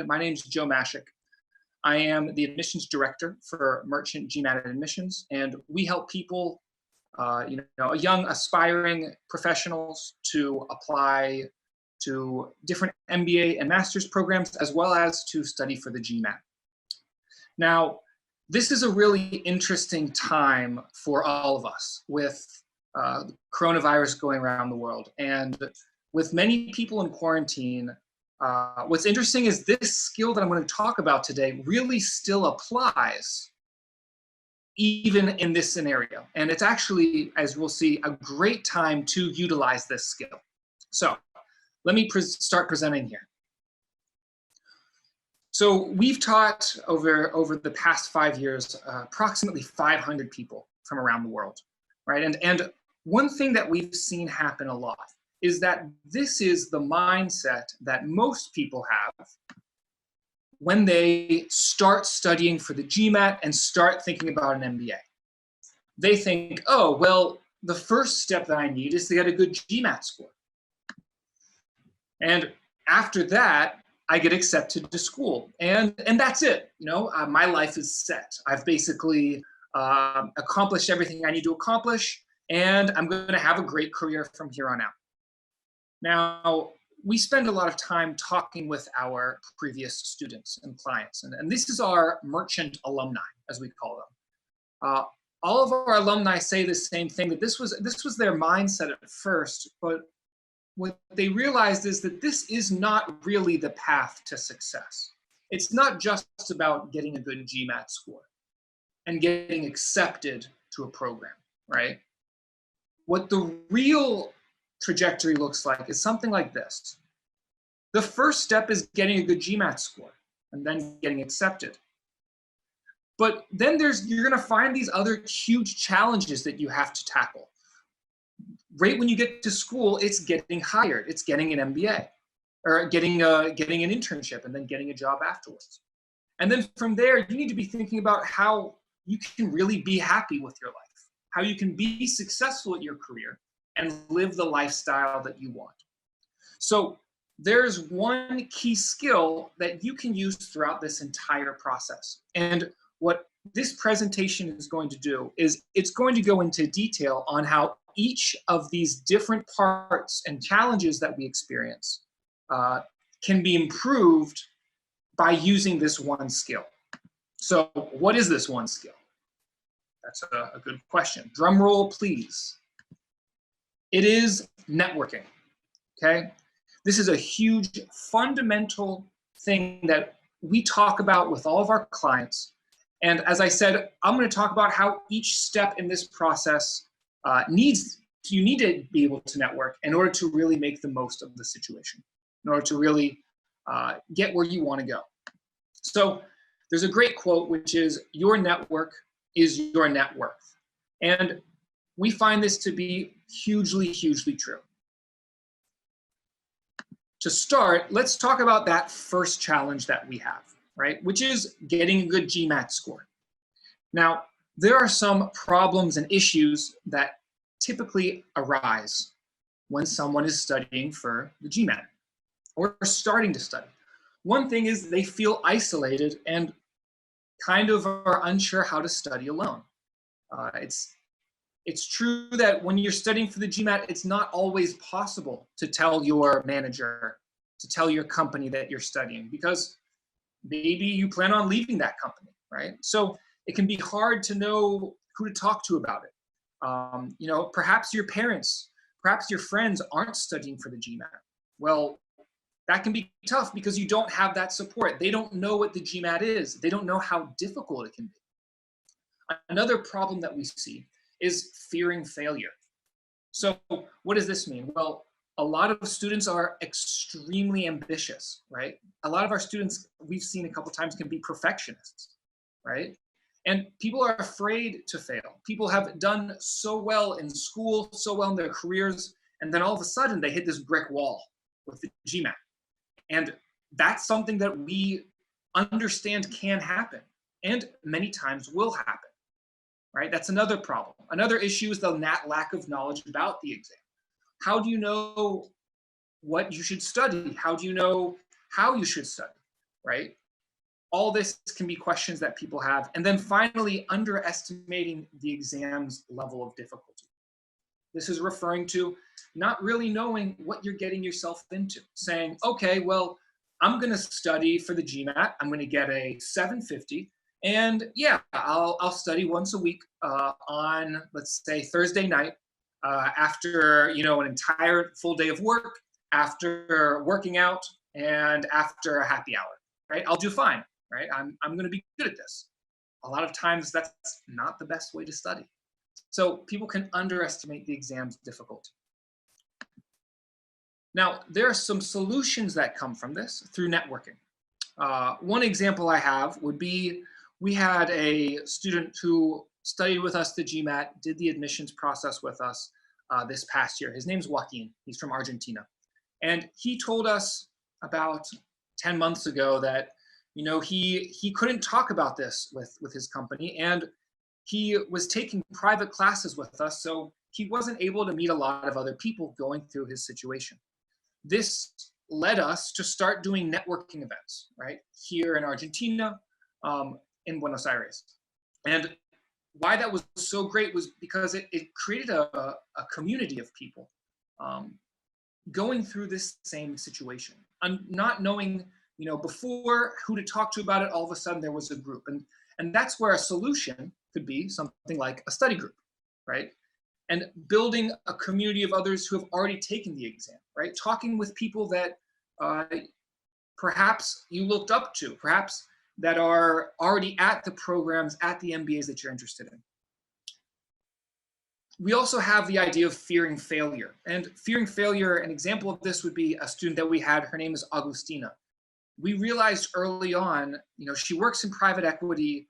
my name is Joe Mashik. I am the admissions director for Merchant GMAT Admissions, and we help people, young aspiring professionals to apply to different MBA and master's programs, as well as to study for the GMAT. Now, this is a really interesting time for all of us with coronavirus going around the world. And with many people in quarantine, what's interesting is this skill that I'm going to talk about today really still applies even in this scenario. And it's actually, as we'll see, a great time to utilize this skill. So let me start presenting here. So we've taught over the past 5 years, approximately 500 people from around the world, right? And one thing that we've seen happen a lot is that this is the mindset that most people have when they start studying for the GMAT and start thinking about an MBA. They think, oh, well, the first step that I need is to get a good GMAT score. And after that, I get accepted to school, and that's it. My life is set. I've basically accomplished everything I need to accomplish, and I'm going to have a great career from here on out. Now, we spend a lot of time talking with our previous students and clients, and this is our merchant alumni, as we call them. All of our alumni say the same thing, that this was their mindset at first, but what they realized is that this is not really the path to success. It's not just about getting a good GMAT score and getting accepted to a program, right? What the real trajectory looks like is something like this. The first step is getting a good GMAT score and then getting accepted. But then you're going to find these other huge challenges that you have to tackle. Right when you get to school, it's getting hired, it's getting an MBA, or getting an internship and then getting a job afterwards. And then from there, you need to be thinking about how you can really be happy with your life, how you can be successful at your career and live the lifestyle that you want. So there's one key skill that you can use throughout this entire process. And what this presentation is going to do is it's going to go into detail on how each of these different parts and challenges that we experience can be improved by using this one skill. So what is this one skill? That's a good question. Drum roll, please. It is networking, okay? This is a huge fundamental thing that we talk about with all of our clients. And as I said, I'm going to talk about how each step in this process you need to be able to network in order to really make the most of the situation, in order to really get where you want to go. So there's a great quote, which is, your network is your net worth. And we find this to be hugely, hugely true. To start, let's talk about that first challenge that we have, right? Which is getting a good GMAT score. Now, there are some problems and issues that typically arise when someone is studying for the GMAT or starting to study. One thing is they feel isolated and kind of are unsure how to study alone. It's true that when you're studying for the GMAT, it's not always possible to tell your manager, to tell your company that you're studying, because maybe you plan on leaving that company, right? So it can be hard to know who to talk to about it. Perhaps your parents, perhaps your friends aren't studying for the GMAT. Well, that can be tough because you don't have that support. They don't know what the GMAT is. They don't know how difficult it can be. Another problem that we see is fearing failure. So what does this mean? Well, a lot of students are extremely ambitious, right? A lot of our students, we've seen a couple times, can be perfectionists, right? And people are afraid to fail. People have done so well in school, so well in their careers, and then all of a sudden they hit this brick wall with the GMAT. And that's something that we understand can happen, and many times will happen, right? That's another problem. Another issue is the lack of knowledge about the exam. How do you know what you should study? How do you know how you should study? right? All this can be questions that people have. And then finally, underestimating the exam's level of difficulty. This is referring to not really knowing what you're getting yourself into, saying, okay, well, I'm going to study for the GMAT. I'm going to get a 750. And yeah, I'll study once a week on, let's say, Thursday night after, you know, an entire full day of work, after working out, and after a happy hour, right? I'll do fine, right? I'm going to be good at this. A lot of times that's not the best way to study. So people can underestimate the exam's difficulty. Now, there are some solutions that come from this through networking. One example I have would be, we had a student who studied with us the GMAT, did the admissions process with us this past year. His name's Joaquin. He's from Argentina. And he told us about 10 months ago that, you know, he couldn't talk about this with his company, and he was taking private classes with us, so he wasn't able to meet a lot of other people going through his situation. This led us to start doing networking events, right? Here in Argentina, in Buenos Aires. And why that was so great was because it created a community of people going through this same situation. And not knowing, you know, before who to talk to about it, all of a sudden there was a group. And that's where a solution could be something like a study group, right? And building a community of others who have already taken the exam, right? Talking with people that perhaps you looked up to, perhaps that are already at the programs, at the MBAs that you're interested in. We also have the idea of fearing failure. And fearing failure, an example of this would be a student that we had, her name is Agustina. We realized early on, you know, she works in private equity.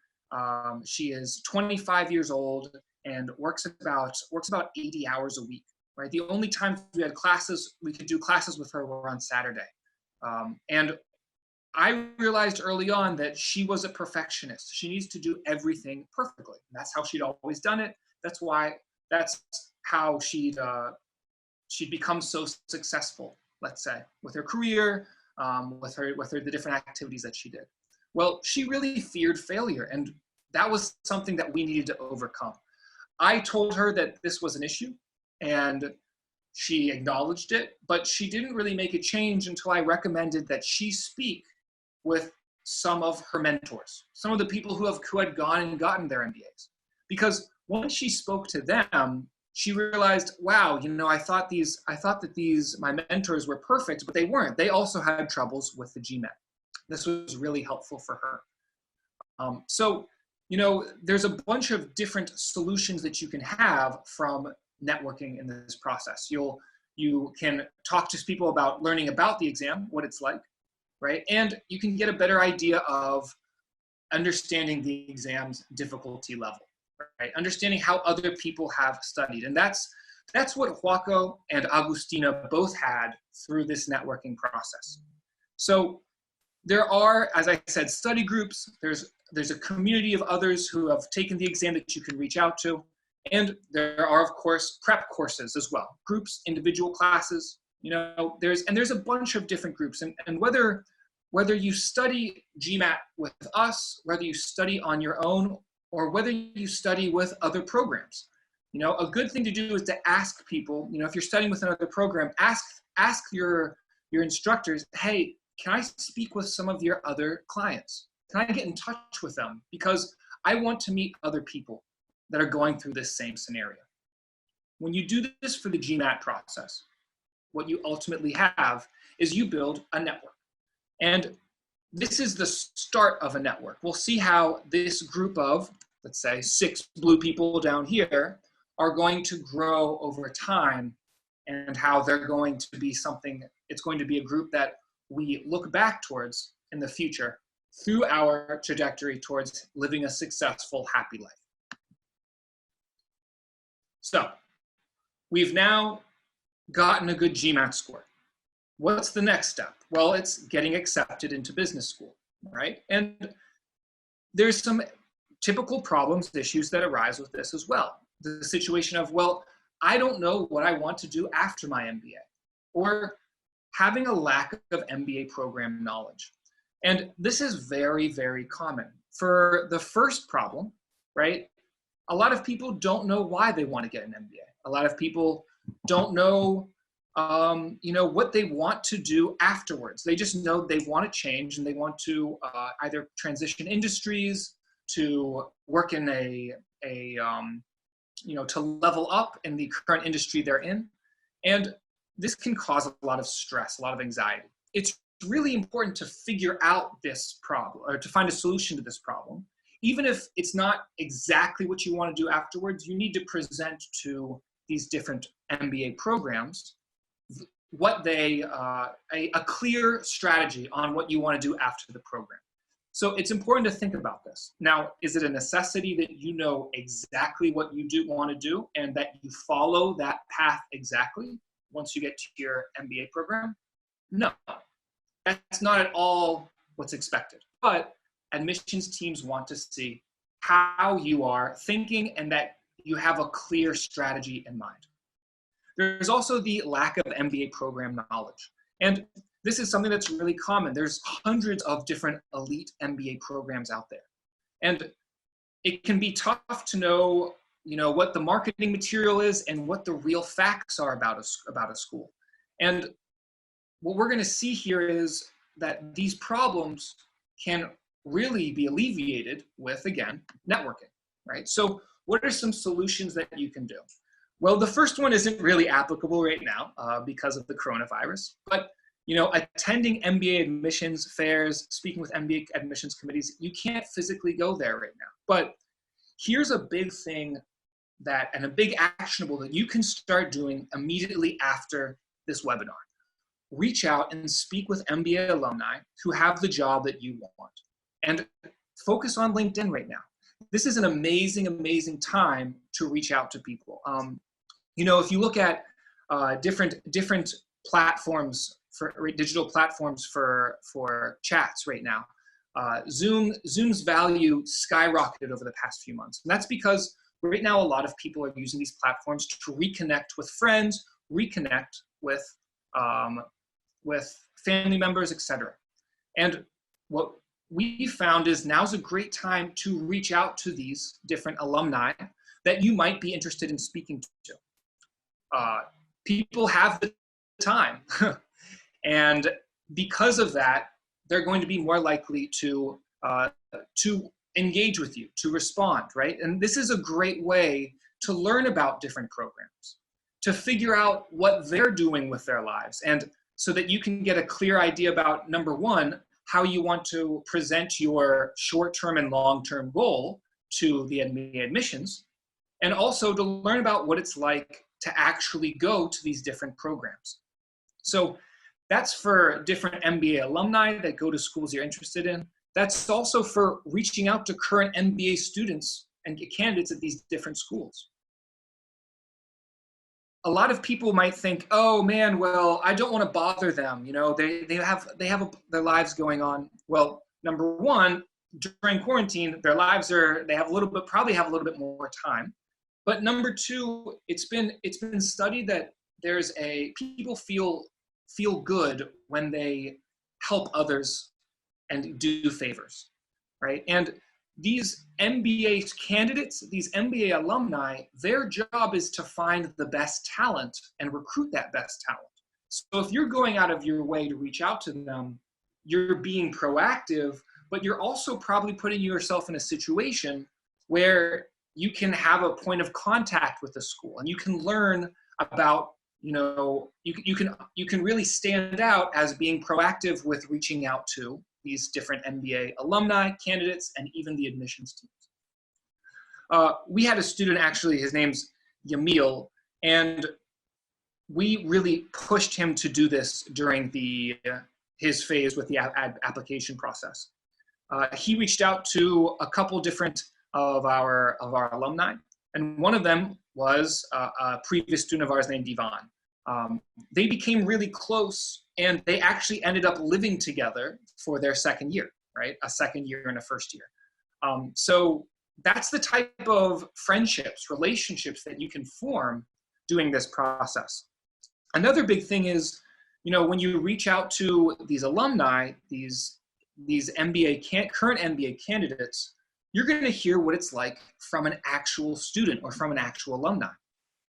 She is 25 years old and works about 80 hours a week, right? The only time we had classes, we could do classes with her were on Saturday. And I realized early on that she was a perfectionist. She needs to do everything perfectly. And that's how she'd always done it. That's how she'd become so successful, let's say, with her career, with the different activities that she did. Well, she really feared failure, and that was something that we needed to overcome. I told her that this was an issue, and she acknowledged it, but she didn't really make a change until I recommended that she speak with some of her mentors, some of the people who had gone and gotten their MBAs. Because once she spoke to them, she realized, wow, you know, I thought that my mentors were perfect, but they weren't. They also had troubles with the GMAT. This was really helpful for her. So, you know, there's a bunch of different solutions that you can have from networking in this process. You can talk to people about learning about the exam, what it's like, right? And you can get a better idea of understanding the exam's difficulty level, right? Understanding how other people have studied. And that's what Joaco and Agustina both had through this networking process. So there are, as I said, study groups. There's a community of others who have taken the exam that you can reach out to. And there are, of course, prep courses as well, groups, individual classes. You know, there's a bunch of different groups. And whether you study GMAT with us, whether you study on your own, or whether you study with other programs, you know, a good thing to do is to ask people, you know, if you're studying with another program, ask your instructors, hey, can I speak with some of your other clients? Can I get in touch with them? Because I want to meet other people that are going through this same scenario. When you do this for the GMAT process, what you ultimately have is you build a network. And this is the start of a network. We'll see how this group of, let's say, 6 blue people down here are going to grow over time, and how they're going to be it's going to be a group that we look back towards in the future through our trajectory towards living a successful, happy life. So we've now gotten a good GMAT score. What's the next step? Well, it's getting accepted into business school, right? And there's some typical problems, issues that arise with this as well. The situation of, well, I don't know what I want to do after my MBA, or having a lack of MBA program knowledge. And this is very, very common. For the first problem, right, a lot of people don't know why they want to get an MBA. A lot of people don't know, what they want to do afterwards. They just know they want to change and they want to either transition industries, to work in to level up in the current industry they're in. And this can cause a lot of stress, a lot of anxiety. It's really important to figure out this problem, or to find a solution to this problem. Even if it's not exactly what you want to do afterwards, you need to present to these different MBA programs what they, a clear strategy on what you want to do after the program. So it's important to think about this. Now, is it a necessity that you know exactly what you want to do and that you follow that path exactly once you get to your MBA program? No, that's not at all what's expected. But admissions teams want to see how you are thinking and that you have a clear strategy in mind. There's also the lack of MBA program knowledge. And this is something that's really common. There's hundreds of different elite MBA programs out there. And it can be tough to know, what the marketing material is and what the real facts are about a school. And what we're going to see here is that these problems can really be alleviated with, again, networking, right? So what are some solutions that you can do? Well, the first one isn't really applicable right now because of the coronavirus, but attending MBA admissions fairs, speaking with MBA admissions committees, you can't physically go there right now. But here's a big thing and a big actionable that you can start doing immediately after this webinar. Reach out and speak with MBA alumni who have the job that you want. And focus on LinkedIn right now. This is an amazing, amazing time to reach out to people. If you look at different platforms, digital platforms for chats right now, Zoom's value skyrocketed over the past few months. And that's because right now a lot of people are using these platforms to reconnect with friends, reconnect with family members, etc. And what we found is now's a great time to reach out to these different alumni that you might be interested in speaking to. People have the time. And because of that, they're going to be more likely to engage with you, to respond, right? And this is a great way to learn about different programs, to figure out what they're doing with their lives, and so that you can get a clear idea about, number one, how you want to present your short-term and long-term goal to the MBA admissions, and also to learn about what it's like to actually go to these different programs. So that's for different MBA alumni that go to schools you're interested in. That's also for reaching out to current MBA students and candidates at these different schools. A lot of people might think, oh man, well, I don't want to bother them. They have their lives going on. Well, number one, during quarantine, their lives probably have a little bit more time. But number two, it's been studied that people feel good when they help others and do favors, right? And these MBA candidates, these MBA alumni, their job is to find the best talent and recruit that best talent. So if you're going out of your way to reach out to them, you're being proactive, but you're also probably putting yourself in a situation where you can have a point of contact with the school and you can learn about, you can really stand out as being proactive with reaching out to these different MBA alumni, candidates, and even the admissions teams. We had a student, actually, his name's Yamil, and we really pushed him to do this during his phase with the application process. He reached out to a couple different of our alumni, and one of them was a previous student of ours named Divan. They became really close, and they actually ended up living together for their second year, right? A second year and a first year. So that's the type of friendships, relationships that you can form doing this process. Another big thing is, when you reach out to these alumni, these these current MBA candidates, you're going to hear what it's like from an actual student or from an actual alumni.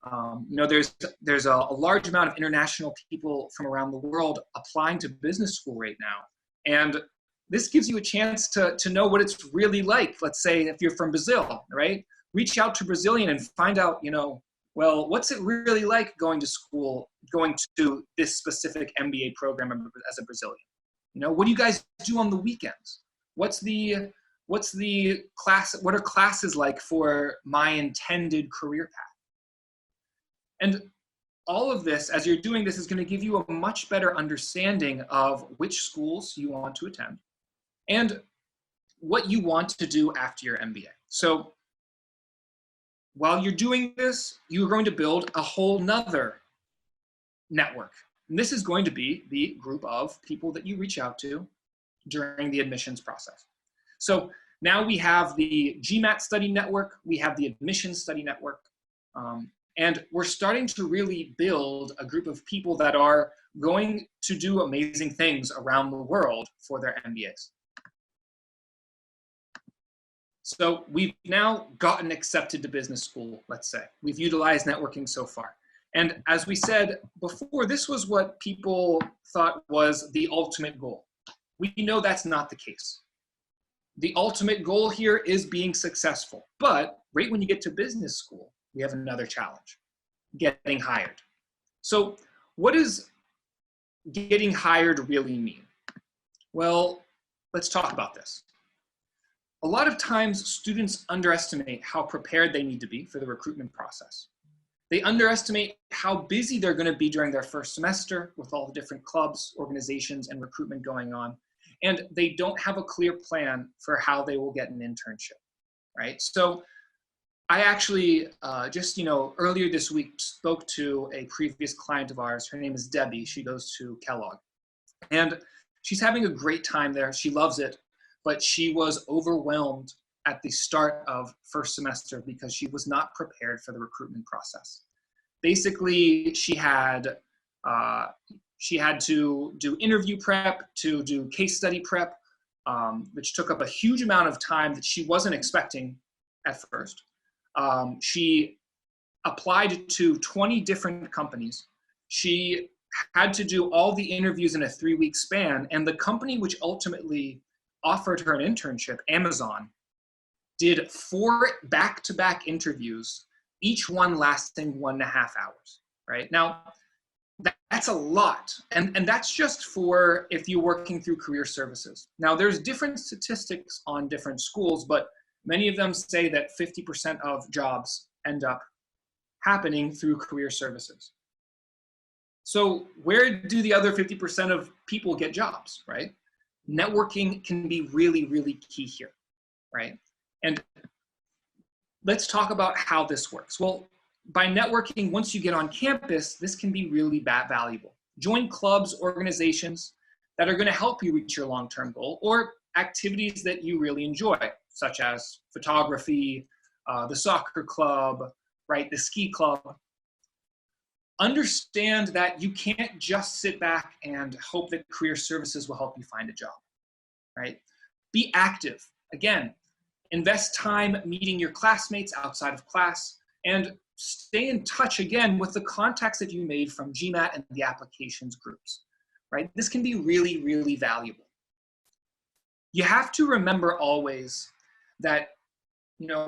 You know, there's a large amount of international people from around the world applying to business school right now. And this gives you a chance to know what it's really like. Let's say if you're from Brazil, right? Reach out to Brazilian and find out, you know, well, what's it really like going to school, going to this specific MBA program as a Brazilian? You know, what do you guys do on the weekends? What's the class, what are classes like for my intended career path? And all of this, as you're doing this, is going to give you a much better understanding of which schools you want to attend and what you want to do after your MBA. So while you're doing this, you're going to build a whole nother network. And this is going to be the group of people that you reach out to during the admissions process. So now we have the GMAT study network, we have the admissions study network, and we're starting to really build a group of people that are going to do amazing things around the world for their MBAs. So we've now gotten accepted to business school, let's say. We've utilized networking so far. And as we said before, this was what people thought was the ultimate goal. We know that's not the case. The ultimate goal here is being successful. But right when you get to business school, we have another challenge, getting hired. So what does getting hired really mean? Well, let's talk about this. A lot of times students underestimate how prepared they need to be for the recruitment process. They underestimate how busy they're going to be during their first semester with all the different clubs, organizations, and recruitment going on. And they don't have a clear plan for how they will get an internship, right? So I actually just, earlier this week spoke to a previous client of ours. Her name is Debbie. She goes to Kellogg. And she's having a great time there. She loves it. But she was overwhelmed at the start of first semester because she was not prepared for the recruitment process. Basically, she had to do interview prep, to do case study prep, which took up a huge amount of time that she wasn't expecting at first. She applied to 20 different companies. She had to do all the interviews in a 3-week span, and the company which ultimately offered her an internship, Amazon, did 4 back-to-back interviews, each one lasting 1.5 hours, right? Now, that's a lot, and that's just for if you're working through career services. Now, there's different statistics on different schools, but many of them say that 50% of jobs end up happening through career services. So where do the other 50% of people get jobs, right? Networking can be really, really key here, right? And let's talk about how this works. Well, by networking, once you get on campus, this can be really valuable. Join clubs, organizations that are going to help you reach your long-term goal, or activities that you really enjoy, such as photography, the soccer club, right, the ski club. Understand that you can't just sit back and hope that career services will help you find a job, right? Be active. Again, invest time meeting your classmates outside of class, and stay in touch again with the contacts that you made from GMAT and the applications groups, right? This can be really, really valuable. You have to remember always that,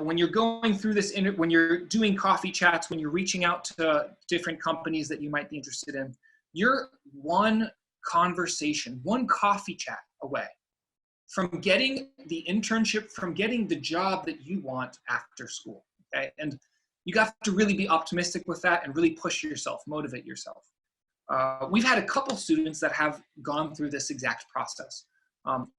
when you're going through this, when you're doing coffee chats, when you're reaching out to different companies that you might be interested in, you're one conversation, one coffee chat away from getting the internship, from getting the job that you want after school, okay? And you have to really be optimistic with that and really push yourself, motivate yourself. We've had a couple students that have gone through this exact process.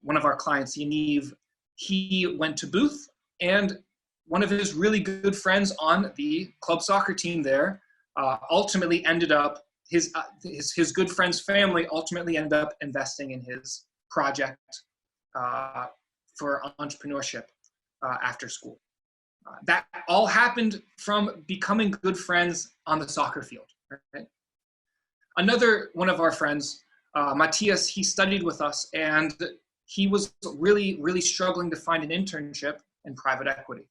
One of our clients, Yaniv, he went to Booth, and one of his really good friends on the club soccer team there ultimately ended up, his good friend's family ultimately ended up investing in his project for entrepreneurship after school. That all happened from becoming good friends on the soccer field. Right? Another one of our friends, Matthias, he studied with us, and he was really, really struggling to find an internship in private equity.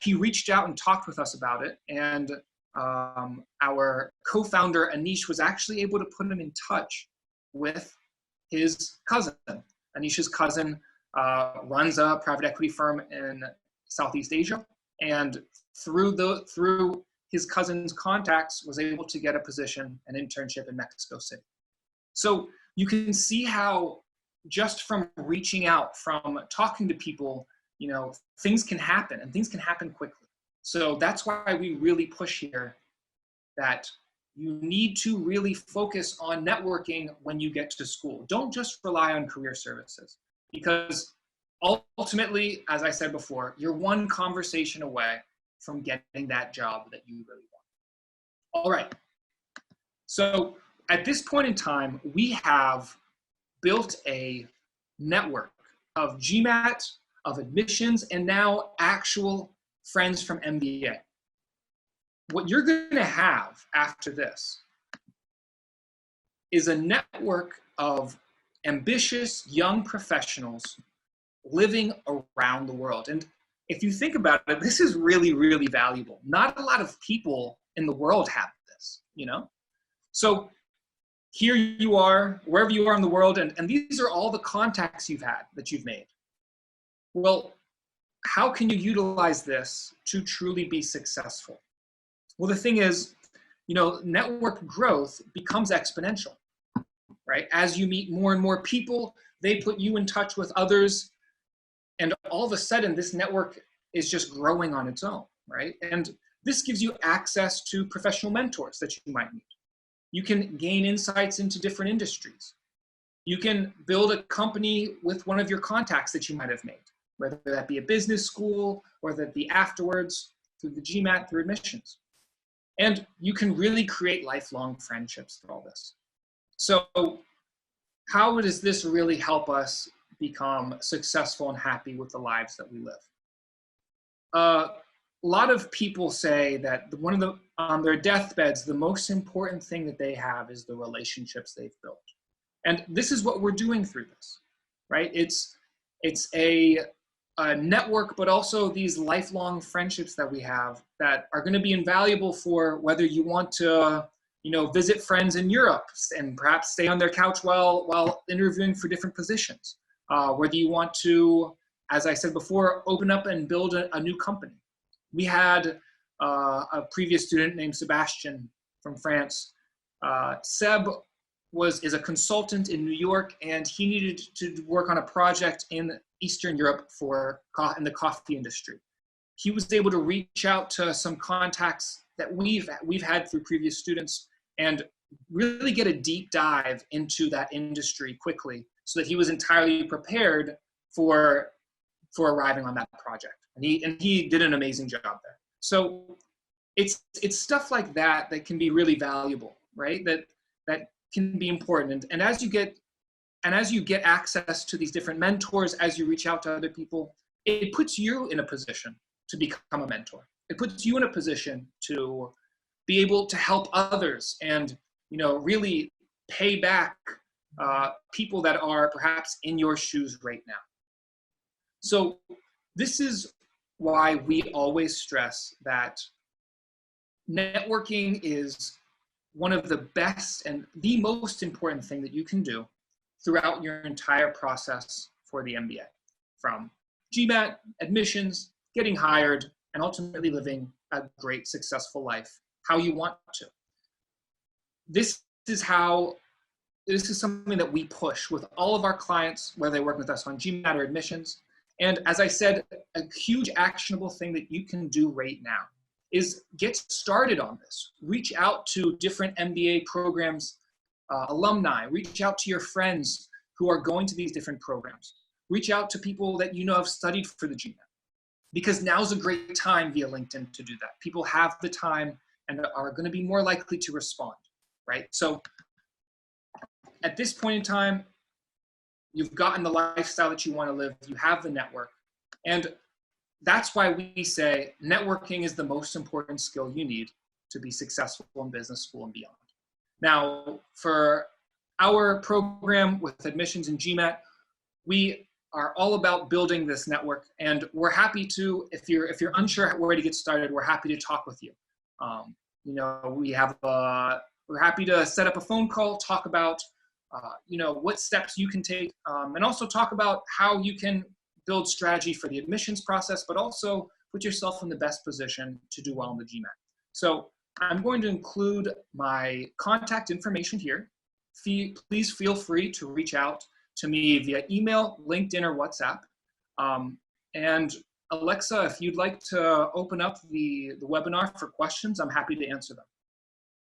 He reached out and talked with us about it, and our co-founder Anish was actually able to put him in touch with his cousin. Anish's cousin runs a private equity firm in Southeast Asia, and through his cousin's contacts was able to get a position, an internship in Mexico City. So you can see how just from reaching out, from talking to people, you know, things can happen, and things can happen quickly. So that's why we really push here that you need to really focus on networking when you get to school. Don't just rely on career services, because ultimately, as I said before, you're one conversation away from getting that job that you really want. All right. So at this point in time, we have built a network of GMAT, of admissions, and now actual friends from MBA. What you're going to have after this is a network of ambitious young professionals living around the world. And if you think about it, this is really, really valuable. Not a lot of people in the world have this, you know? So here you are, wherever you are in the world, and these are all the contacts you've had, that you've made. Well, how can you utilize this to truly be successful? Well, the thing is, you know, network growth becomes exponential, right? As you meet more and more people, they put you in touch with others, and all of a sudden this network is just growing on its own, right? And this gives you access to professional mentors that you might need. You can gain insights into different industries. You can build a company with one of your contacts that you might have made, whether that be a business school or that be afterwards through the GMAT, through admissions. And you can really create lifelong friendships through all this. So how does this really help us become successful and happy with the lives that we live? A lot of people say that on their deathbeds, the most important thing that they have is the relationships they've built. And this is what we're doing through this, right? It's a network, but also these lifelong friendships that we have that are going to be invaluable for whether you want to, you know, visit friends in Europe and perhaps stay on their couch while interviewing for different positions. Whether you want to, as I said before, open up and build a new company. We had a previous student named Sebastian from France. Seb is a consultant in New York, and he needed to work on a project in Eastern Europe in the coffee industry. He was able to reach out to some contacts that we've had through previous students and really get a deep dive into that industry quickly, so that he was entirely prepared for arriving on that project. And he did an amazing job there. So it's stuff like that that can be really valuable, right? That can be important. And as you get access to these different mentors, as you reach out to other people, it puts you in a position to become a mentor. It puts you in a position to be able to help others and, you know, really pay back people that are perhaps in your shoes right now. So this is why we always stress that networking is one of the best and the most important thing that you can do throughout your entire process for the MBA, from GMAT, admissions, getting hired, and ultimately living a great, successful life how you want to. This is something that we push with all of our clients, whether they work with us on GMAT or admissions. And as I said, a huge actionable thing that you can do right now is get started on this. Reach out to different MBA programs, alumni. Reach out to your friends who are going to these different programs. Reach out to people that you know have studied for the GMAT, because now's a great time via LinkedIn to do that. People have the time and are going to be more likely to respond, right? So at this point in time, you've gotten the lifestyle that you want to live. You have the network. And that's why we say networking is the most important skill you need to be successful in business school and beyond. Now, for our program with admissions and GMAT, we are all about building this network, and we're happy to, if you're unsure where to get started, we're happy to talk with you. You know, we're happy to set up a phone call, talk about you know, what steps you can take, and also talk about how you can build strategy for the admissions process, but also put yourself in the best position to do well in the GMAT. So I'm going to include my contact information here. Please feel free to reach out to me via email, LinkedIn, or WhatsApp. And Alexa, if you'd like to open up the webinar for questions, I'm happy to answer them.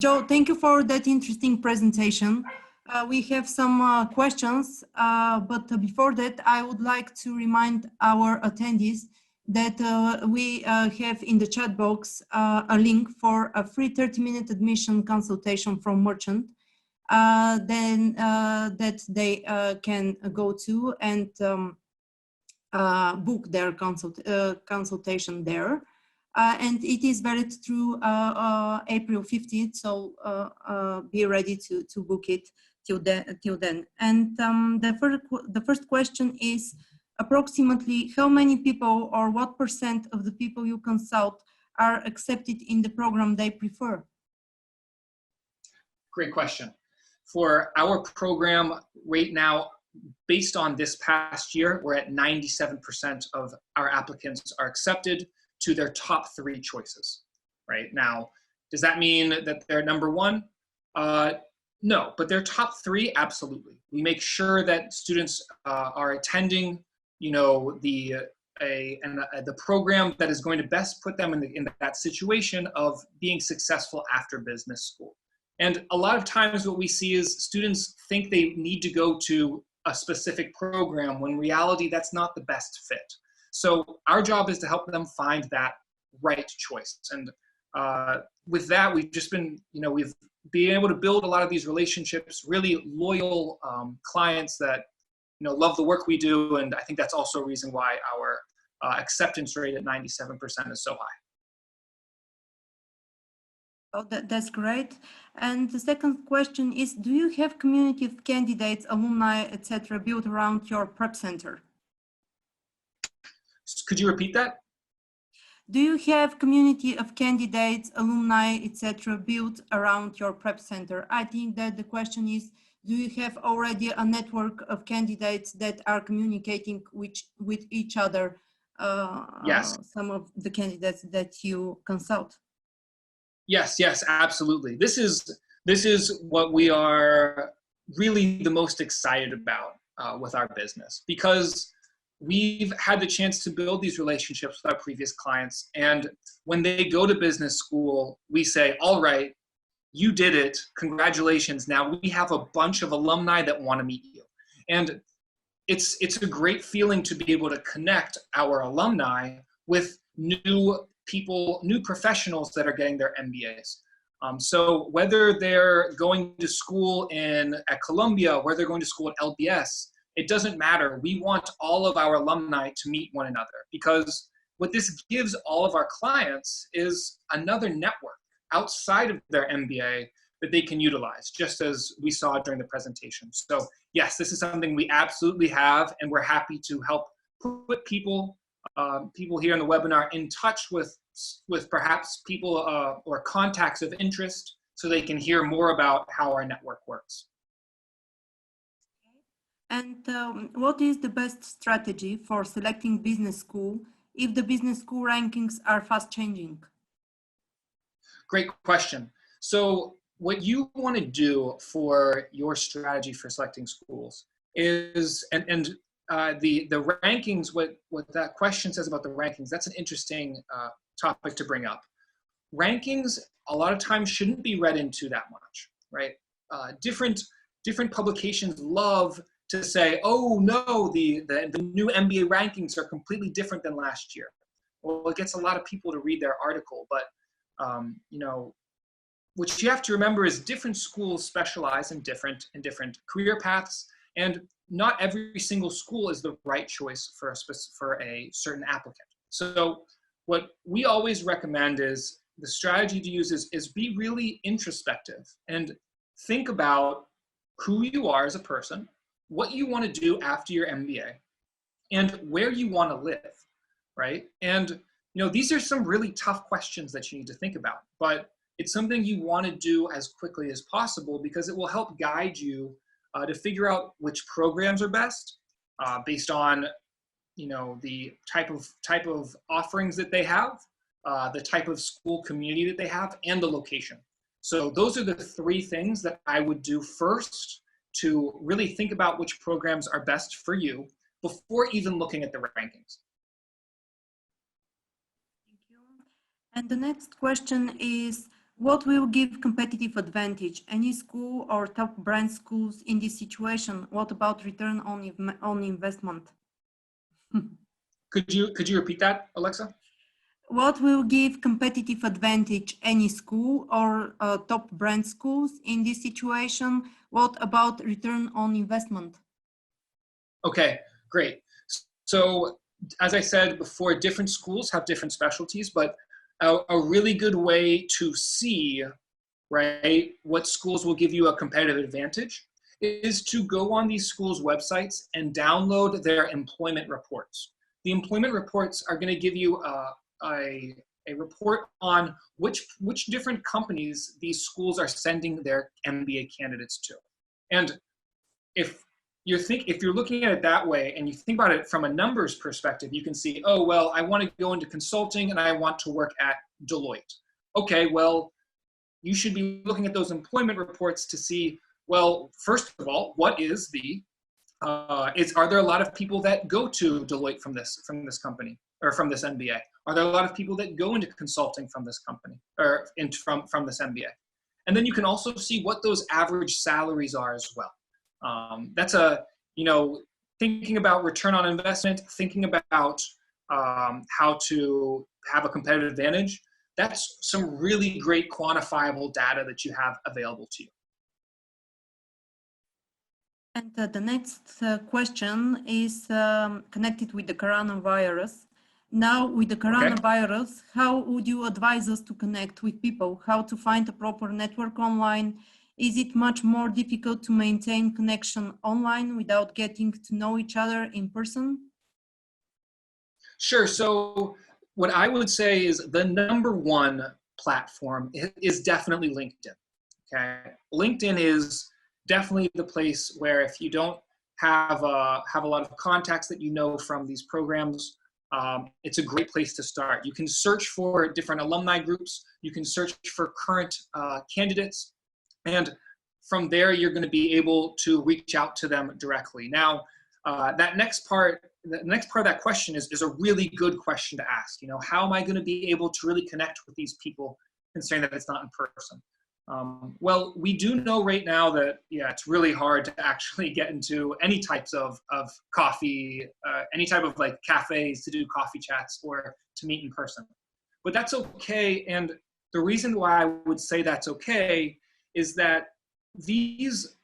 Joe, thank you for that interesting presentation. We have some questions, but before that, I would like to remind our attendees that we have in the chat box a link for a free 30-minute admission consultation from Merchant, that they can go to and book their consultation there. And it is valid through April 15th, so be ready to book it till then. And the first question is, approximately how many people or what % of the people you consult are accepted in the program they prefer? Great question. For our program right now, based on this past year, we're at 97% of our applicants are accepted to their top 3 choices. Right now, does that mean that they're number 1? No, but their top 3, absolutely. We make sure that students are attending, you know, the program that is going to best put them in that situation of being successful after business school. And a lot of times what we see is students think they need to go to a specific program when in reality that's not the best fit. So our job is to help them find that right choice. And with that, we've just been, you know, we've been able to build a lot of these relationships, really loyal clients that, you know, love the work we do. And I think that's also a reason why our acceptance rate at 97% is so high. Oh, that's great. And the second question is, do you have community of candidates, alumni, etc., built around your prep center? Could you repeat that? Do you have community of candidates, alumni, etc., built around your prep center? I think that the question is, do you have already a network of candidates that are communicating with each other? Yes. Some of the candidates that you consult. Yes, absolutely. This is what we are really the most excited about with our business, because we've had the chance to build these relationships with our previous clients. And when they go to business school, we say, all right, you did it. Congratulations. Now we have a bunch of alumni that want to meet you. And it's a great feeling to be able to connect our alumni with new people, new professionals that are getting their MBAs. So whether they're going to school at Columbia, whether they're going to school at LBS, it doesn't matter. We want all of our alumni to meet one another, because what this gives all of our clients is another network outside of their MBA that they can utilize, just as we saw during the presentation. So yes, this is something we absolutely have, and we're happy to help put people here in the webinar in touch with perhaps people or contacts of interest, so they can hear more about how our network works. And what is the best strategy for selecting business school if the business school rankings are fast changing? Great question. So what you want to do for your strategy for selecting schools is, the rankings, what that question says about the rankings, that's an interesting topic to bring up. Rankings, a lot of times, shouldn't be read into that much, right? Different publications love to say, oh no, the new MBA rankings are completely different than last year. Well, it gets a lot of people to read their article, but you know, what you have to remember is different schools specialize in different career paths, and not every single school is the right choice for a certain applicant. So what we always recommend is the strategy to use is be really introspective and think about who you are as a person, what you want to do after your MBA, and where you want to live, right? And these are some really tough questions that you need to think about, but it's something you want to do as quickly as possible because it will help guide you to figure out which programs are best based on the type of offerings that they have, the type of school community that they have, and the location. So those are the three things that I would do first to really think about which programs are best for you before even looking at the rankings. Thank you. And the next question is, what will give competitive advantage? Any school or top brand schools in this situation? What about return on investment? Could you repeat that, Alexa? What will give competitive advantage? Any school or top brand schools in this situation? What about return on investment? Okay, great. So as I said before, different schools have different specialties, but a really good way to see, right, what schools will give you a competitive advantage is to go on these schools' websites and download their employment reports. The employment reports are going to give you a report on which different companies these schools are sending their MBA candidates to. And if you're looking at it that way and you think about it from a numbers perspective, you can see, oh, well, I want to go into consulting and I want to work at Deloitte. Okay, well, you should be looking at those employment reports to see, well, first of all, what is are there a lot of people that go to Deloitte from this company or from this MBA? Are there a lot of people that go into consulting from this company or from this MBA? And then you can also see what those average salaries are as well. That's thinking about return on investment, thinking about how to have a competitive advantage. That's some really great quantifiable data that you have available to you. And the next question is connected with the coronavirus. Now, with the coronavirus, how would you advise us to connect with people? How to find a proper network online? Is it much more difficult to maintain connection online without getting to know each other in person? Sure. So what I would say is the number one platform is definitely LinkedIn. Okay, LinkedIn is definitely the place where if you don't have a lot of contacts that you know from these programs, it's a great place to start. You can search for different alumni groups. You can search for current candidates. And from there, you're going to be able to reach out to them directly. Now, the next part of that question is a really good question to ask. How am I going to be able to really connect with these people, considering that it's not in person? Well, we do know right now that, it's really hard to actually get into any types of coffee, any type of like cafes to do coffee chats or to meet in person. But that's okay. And the reason why I would say that's okay is that these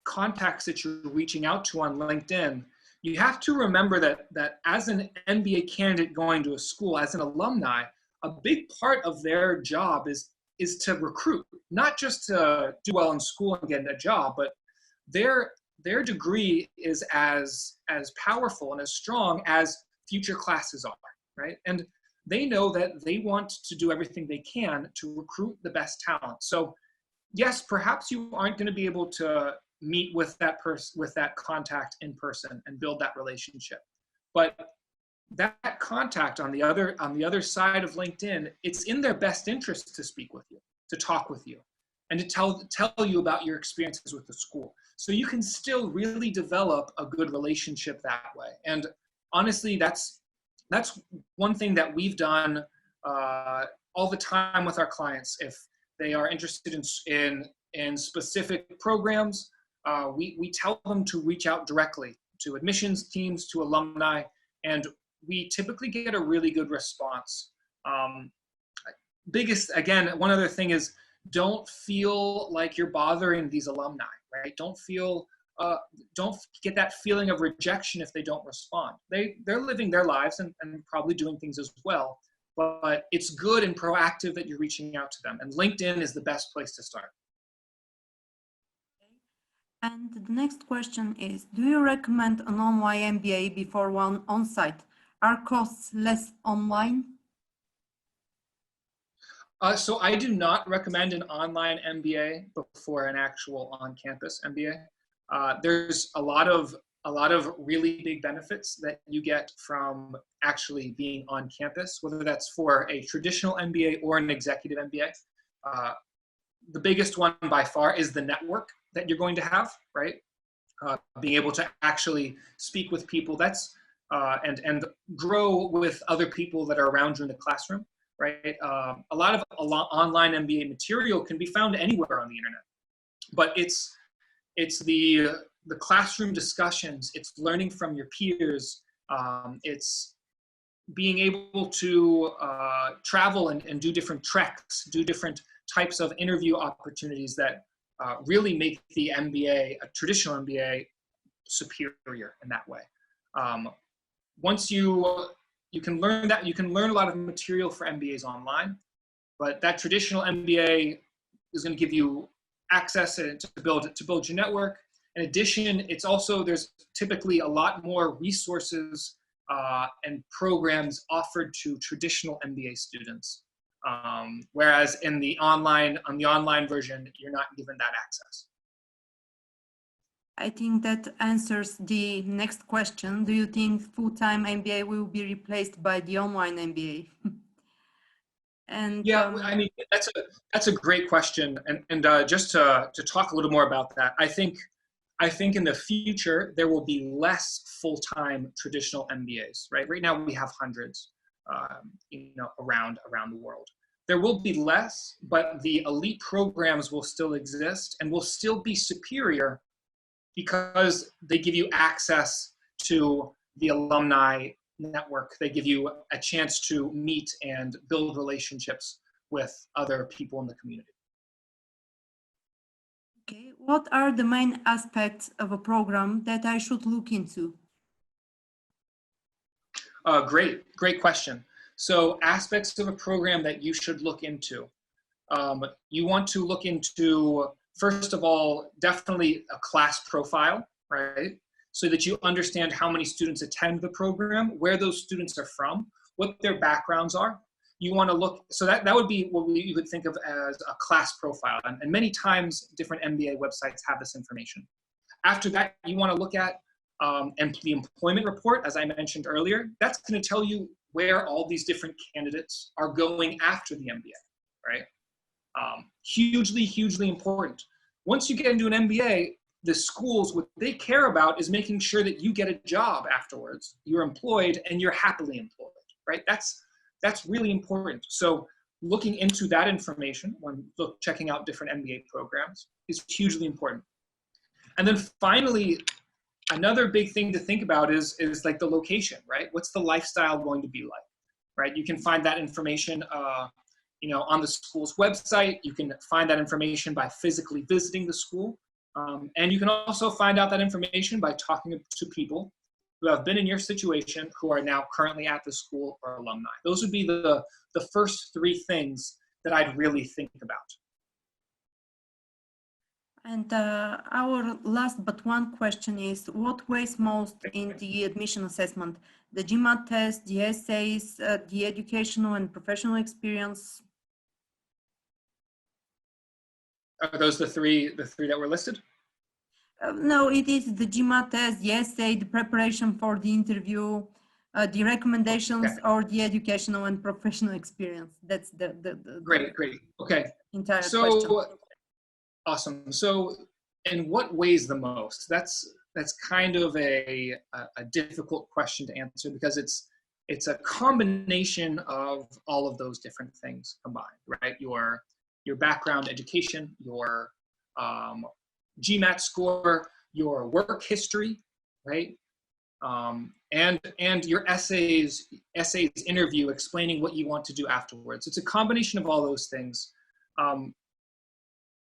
contacts that you're reaching out to on LinkedIn, you have to remember that as an MBA candidate going to a school, as an alumni, a big part of their job is to recruit, not just to do well in school and get a job, but their degree is as powerful and as strong as future classes are, right? And they know that they want to do everything they can to recruit the best talent. So yes, perhaps you aren't going to be able to meet with that contact in person and build that relationship, but that contact on the other side of LinkedIn, it's in their best interest to speak with you, to talk with you, and to tell you about your experiences with the school. So you can still really develop a good relationship that way. And honestly, that's one thing that we've done all the time with our clients. If they are interested in specific programs, we tell them to reach out directly to admissions teams, to alumni, and we typically get a really good response. Again, one other thing is, don't feel like you're bothering these alumni, right? Don't get that feeling of rejection if they don't respond. They're living their lives and probably doing things as well, but it's good and proactive that you're reaching out to them, and LinkedIn is the best place to start. And the next question is, do you recommend an online MBA before one on-site? Are costs less online? So I do not recommend an online MBA before an actual on-campus MBA. There's a lot of really big benefits that you get from actually being on campus, whether that's for a traditional MBA or an executive MBA. The biggest one by far is the network that you're going to have, right? Being able to actually speak with people and grow with other people that are around you in the classroom, right? A lot of online MBA material can be found anywhere on the internet, but it's the classroom discussions, it's learning from your peers, it's being able to travel and do different treks, do different types of interview opportunities that really make the MBA, a traditional MBA, superior in that way. Once you can learn that, you can learn a lot of material for MBAs online, but that traditional MBA is going to give you access to build your network. In addition, it's also, there's typically a lot more resources and programs offered to traditional MBA students. Whereas on the online version, you're not given that access. I think that answers the next question. Do you think full-time MBA will be replaced by the online MBA? And yeah, I mean, that's a great question. And just to talk a little more about that, I think in the future, there will be less full-time traditional MBAs, right? Right now we have hundreds, around the world. There will be less, but the elite programs will still exist and will still be superior because they give you access to the alumni network. They give you a chance to meet and build relationships with other people in the community. Okay, what are the main aspects of a program that I should look into? Great question. So aspects of a program that you should look into. You want to look into, first of all, definitely a class profile, right? So that you understand how many students attend the program, where those students are from, what their backgrounds are. You want to look, so that would be what you would think of as a class profile. And many times different MBA websites have this information. After that, you want to look at the employment report, as I mentioned earlier. That's going to tell you where all these different candidates are going after the MBA, right? Hugely important. Once you get into an MBA, the schools, what they care about is making sure that you get a job afterwards, you're employed, and you're happily employed, right? That's really important. So looking into that information when checking out different MBA programs is hugely important. And then finally, another big thing to think about is like the location, right? What's the lifestyle going to be like, right? You can find that information on the school's website. You can find that information by physically visiting the school. And you can also find out that information by talking to people who have been in your situation, who are now currently at the school or alumni. Those would be the first three things that I'd really think about. And our last but one question is, what weighs most in the admission assessment? The GMAT test, the essays, the educational and professional experience? Are those the three that were listed? No, it is the GMAT test, the essay, the preparation for the interview, the recommendations, or the educational and professional experience. That's the great. Okay. Entire question. Awesome. So, in what weighs the most? That's kind of a difficult question to answer because it's a combination of all of those different things combined, right? Your background education, your GMAT score, your work history, right? And your essays interview explaining what you want to do afterwards. It's a combination of all those things.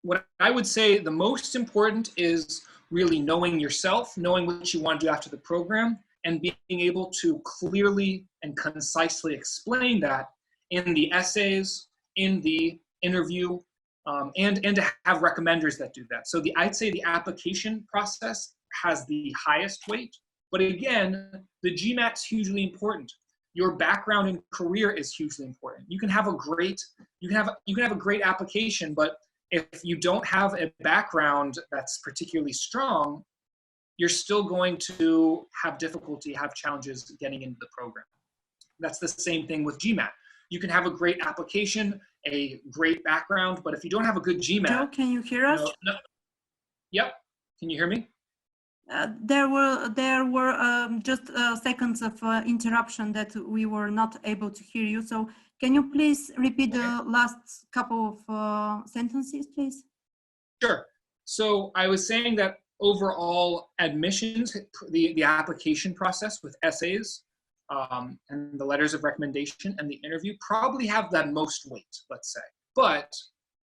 What I would say the most important is really knowing yourself, knowing what you want to do after the program, and being able to clearly and concisely explain that in the essays, in the interview, and to have recommenders that do that. So I'd say the application process has the highest weight, but again, the GMAT's hugely important. Your background and career is hugely important. You can have a great application, but if you don't have a background that's particularly strong, you're still going to have difficulty, have challenges getting into the program. That's the same thing with GMAT. You can have a great application, a great background, but if you don't have a good GMAT— Joe, can you hear us? Yep. Can you hear me? There were just seconds of interruption that we were not able to hear you. So can you please repeat the last couple of sentences, please? Sure. So I was saying that overall admissions, the application process with essays and the letters of recommendation and the interview probably have the most weight, let's say. But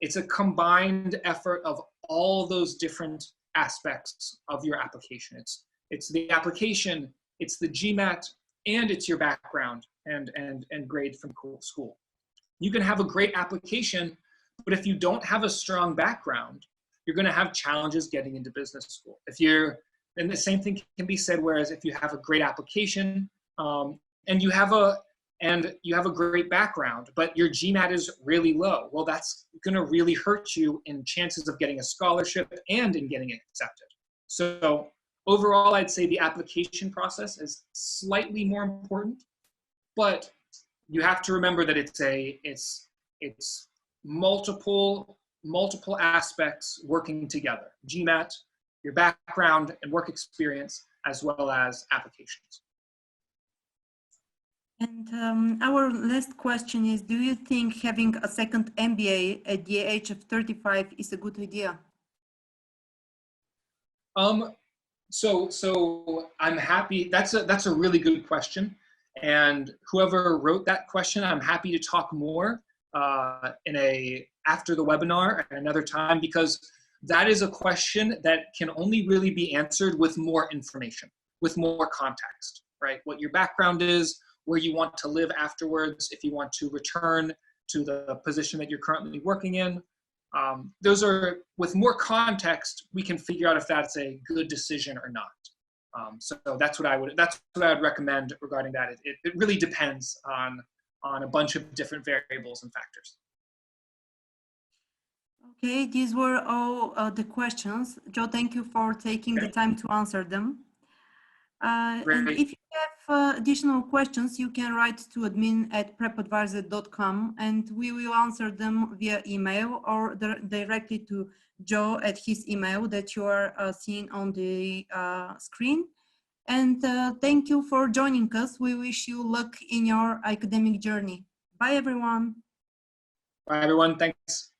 it's a combined effort of all those different aspects of your application. It's the application, it's the GMAT, and it's your background and grade from school. You can have a great application, but if you don't have a strong background, you're going to have challenges getting into business school. And the same thing can be said, whereas if you have a great application and you have a great background, but your GMAT is really low, well, that's going to really hurt you in chances of getting a scholarship and in getting accepted. So overall, I'd say the application process is slightly more important, but you have to remember that it's multiple aspects working together: GMAT, your background and work experience, as well as applications. And our last question is, do you think having a second MBA at the age of 35 is a good idea? So I'm happy. That's a really good question. And whoever wrote that question, I'm happy to talk more after the webinar at another time, because that is a question that can only really be answered with more information, with more context, right? What your background is, where you want to live afterwards, if you want to return to the position that you're currently working in. Those are, with more context, we can figure out if that's a good decision or not. So that's what I would recommend regarding that. It really depends on a bunch of different variables and factors. Okay, these were all the questions. Joe, thank you for taking the time to answer them. And if you have additional questions, you can write to admin@prepadvisor.com and we will answer them via email or directly to Joe at his email that you are seeing on the screen. And thank you for joining us. We wish you luck in your academic journey. Bye, everyone. Bye, everyone. Thanks.